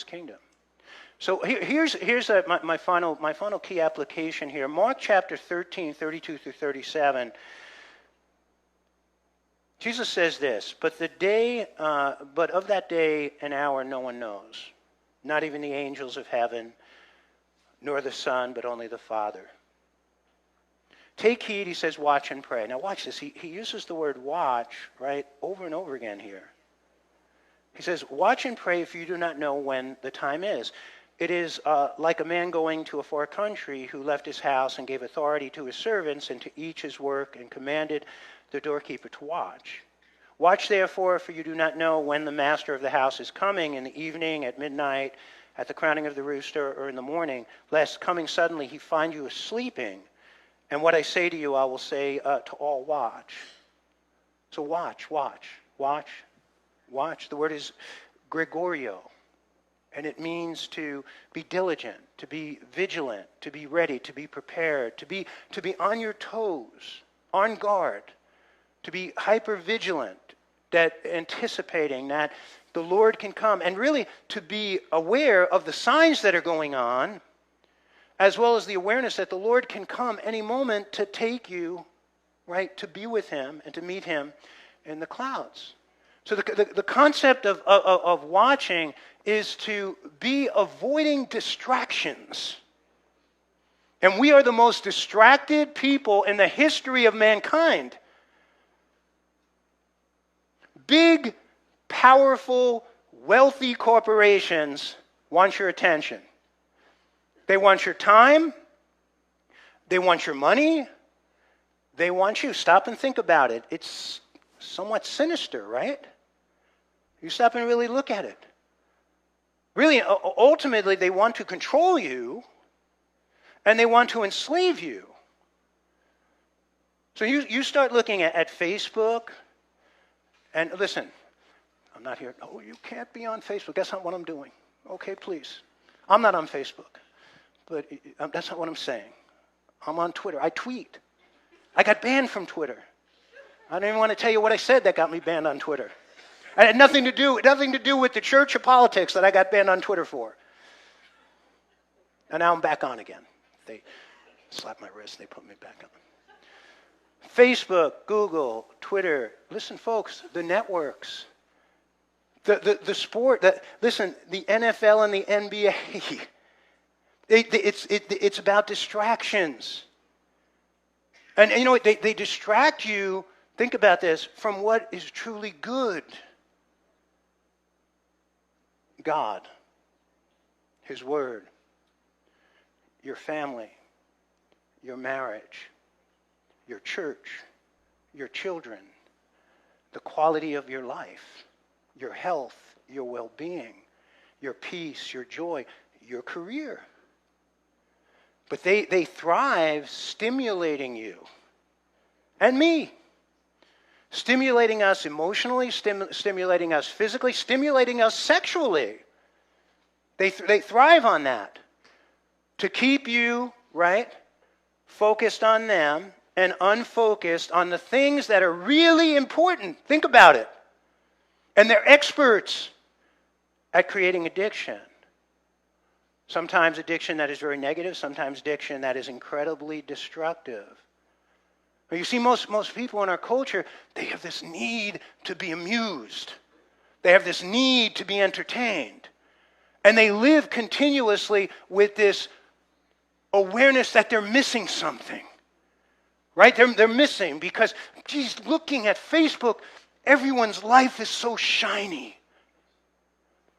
kingdom. So here's my final key application here. Mark chapter 13, 32 through 37. Jesus says this, but of that day and hour no one knows, not even the angels of heaven, nor the Son, but only the Father. Take heed, he says, watch and pray. Now watch this. He uses the word watch, right, over and over again here. He says, watch and pray if you do not know when the time is. It is like a man going to a far country who left his house and gave authority to his servants and to each his work and commanded the doorkeeper to watch. Watch therefore, for you do not know when the master of the house is coming, in the evening, at midnight, at the crowing of the rooster, or in the morning, lest coming suddenly he find you sleeping. And what I say to you, I will say to all, watch. So watch. The word is Gregorio. And it means to be diligent, to be vigilant, to be ready, to be prepared, to be on your toes, on guard, to be hyper vigilant, that anticipating that the Lord can come, and really to be aware of the signs that are going on, as well as the awareness that the Lord can come any moment to take you, right, to be with him and to meet him in the clouds. So the concept of watching is to be avoiding distractions. And we are the most distracted people in the history of mankind. Big, powerful, wealthy corporations want your attention. They want your time. They want your money. They want you. Stop and think about it. It's somewhat sinister, right? You stop and really look at it. Really, ultimately, they want to control you, and they want to enslave you. So you start looking at Facebook, and listen, I'm not here, oh, you can't be on Facebook. That's not what I'm doing. Okay, please. I'm not on Facebook, but that's not what I'm saying. I'm on Twitter. I tweet. I got banned from Twitter. I don't even want to tell you what I said that got me banned on Twitter. It had nothing to do with the church or politics that I got banned on Twitter for. And now I'm back on again. They slapped my wrist. They put me back on. Facebook, Google, Twitter. Listen, folks, the networks. The sport. Listen, the NFL and the NBA. It's about distractions. And you know what? They distract you, think about this, from what is truly good. God, his word, your family, your marriage, your church, your children, the quality of your life, your health, your well-being, your peace, your joy, your career. But they thrive stimulating you and me. Stimulating us emotionally, stimulating us physically, stimulating us sexually. They thrive on that. To keep you, right, focused on them and unfocused on the things that are really important. Think about it. And they're experts at creating addiction. Sometimes addiction that is very negative, sometimes addiction that is incredibly destructive. You see, most people in our culture, they have this need to be amused. They have this need to be entertained. And they live continuously with this awareness that they're missing something. Right? They're missing because, geez, looking at Facebook, everyone's life is so shiny.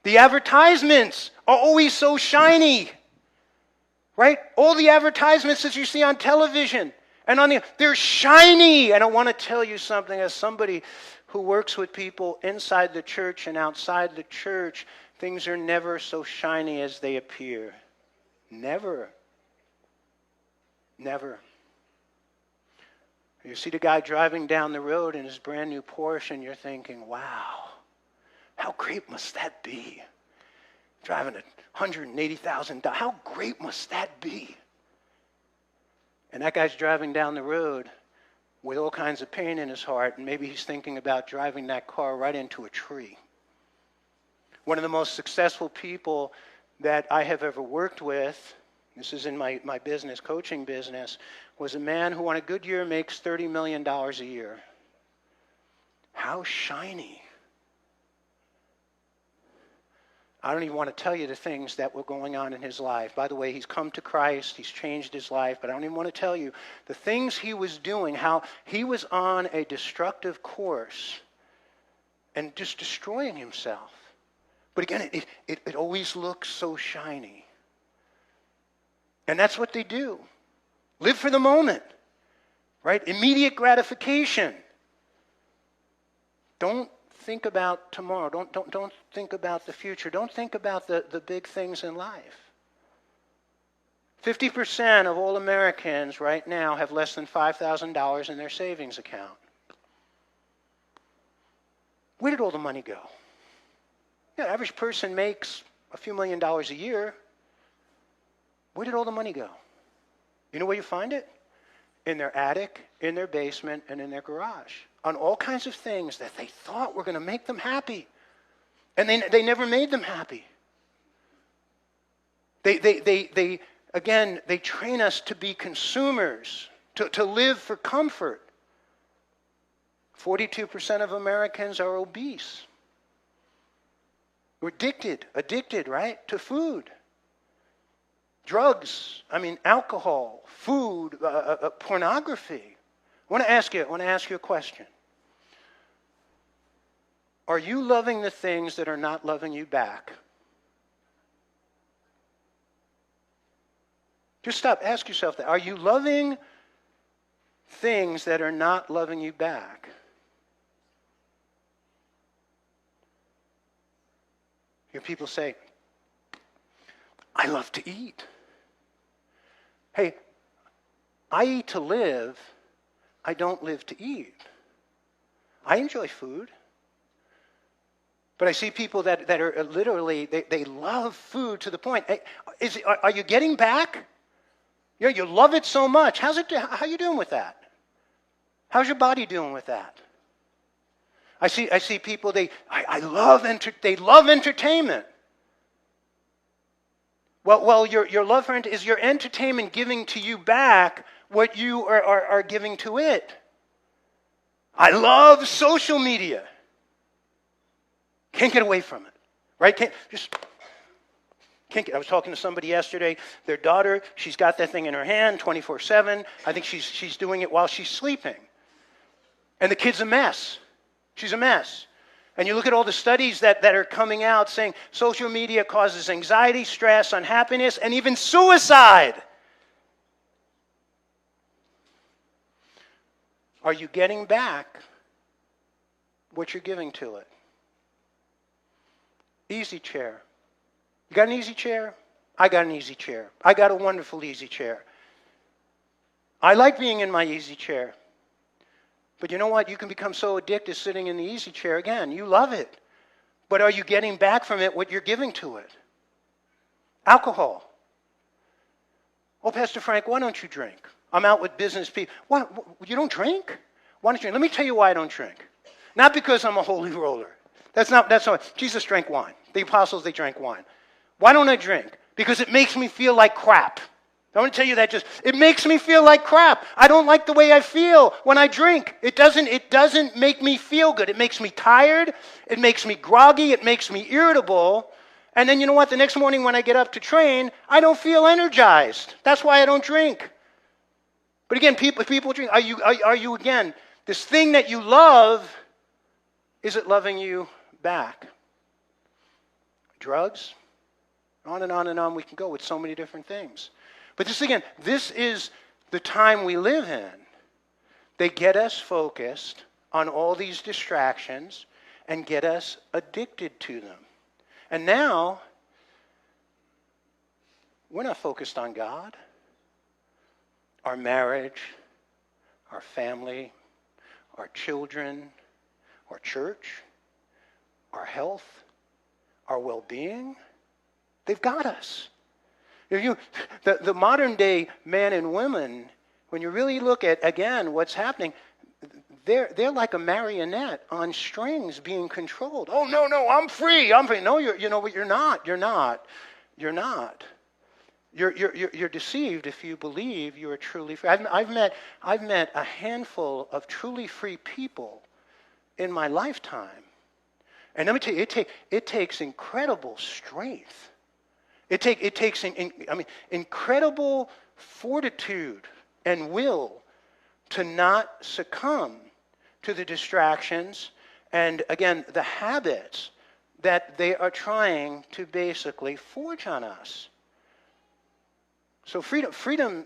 The advertisements are always so shiny. Right? All the advertisements that you see on television, and they're shiny. And I want to tell you something, as somebody who works with people inside the church and outside the church, things are never so shiny as they appear. Never. Never. You see the guy driving down the road in his brand new Porsche, and you're thinking, wow, how great must that be? Driving at $180,000. How great must that be? And that guy's driving down the road with all kinds of pain in his heart, and maybe he's thinking about driving that car right into a tree. One of the most successful people that I have ever worked with, this is in my business, coaching business, was a man who on a good year makes $30 million a year. How shiny. I don't even want to tell you the things that were going on in his life. By the way, he's come to Christ, he's changed his life, but I don't even want to tell you the things he was doing, how he was on a destructive course and just destroying himself. But again, it always looks so shiny. And that's what they do. Live for the moment, right? Immediate gratification. Don't think about tomorrow. Don't think about the future. Don't think about the big things in life. 50% of all Americans right now have less than $5,000 in their savings account. Where did all the money go? Yeah, the average person makes a few $1,000,000 a year. Where did all the money go? You know where you find it? In their attic, in their basement, and in their garage. On all kinds of things that they thought were going to make them happy. And they never made them happy. They train us to be consumers, to live for comfort. 42% of Americans are obese. We're addicted, right, to food. Drugs, alcohol, food, pornography. I want to ask you a question. Are you loving the things that are not loving you back? Just stop, ask yourself that. Are you loving things that are not loving you back? You hear people say, I love to eat. Hey, I eat to live. I don't live to eat. I enjoy food. But I see people that are literally, they love food to the point. Hey, are you getting back? You love it so much. How are you doing with that? How's your body doing with that? I see people, they love entertainment. Well, your love for is your entertainment giving to you back what you are giving to it. I love social media. Can't get away from it, right? Can't get. I was talking to somebody yesterday. Their daughter, she's got that thing in her hand 24/7. I think she's doing it while she's sleeping, and the kid's a mess. She's a mess. And you look at all the studies that are coming out saying social media causes anxiety, stress, unhappiness, and even suicide. Are you getting back what you're giving to it? Easy chair. You got an easy chair? I got an easy chair. I got a wonderful easy chair. I like being in my easy chair. But you know what? You can become so addicted sitting in the easy chair. Again, you love it. But are you getting back from it what you're giving to it? Alcohol. Oh, Pastor Frank, why don't you drink? I'm out with business people. What? You don't drink? Why don't you drink? Let me tell you why I don't drink. Not because I'm a holy roller. That's not. Jesus drank wine. The apostles, they drank wine. Why don't I drink? Because it makes me feel like crap. I want to tell you that it makes me feel like crap. I don't like the way I feel when I drink. It doesn't make me feel good. It makes me tired. It makes me groggy. It makes me irritable. And then you know what? The next morning when I get up to train, I don't feel energized. That's why I don't drink. But again, people drink. Are you again, this thing that you love, is it loving you back? Drugs? On and on and on we can go with so many different things. But this is the time we live in. They get us focused on all these distractions and get us addicted to them. And now, we're not focused on God, our marriage, our family, our children, our church, our health, our well-being. They've got us. The modern day men and women, when you really look at, again, what's happening, they're like a marionette on strings being controlled. Oh, no, I'm free. I'm free. No, you know what? You're not. You're not. You're not. You're deceived if you believe you are truly free. I've met a handful of truly free people in my lifetime, and let me tell you, it takes incredible strength. It takes incredible fortitude and will to not succumb to the distractions and, again, the habits that they are trying to basically forge on us. So freedom, freedom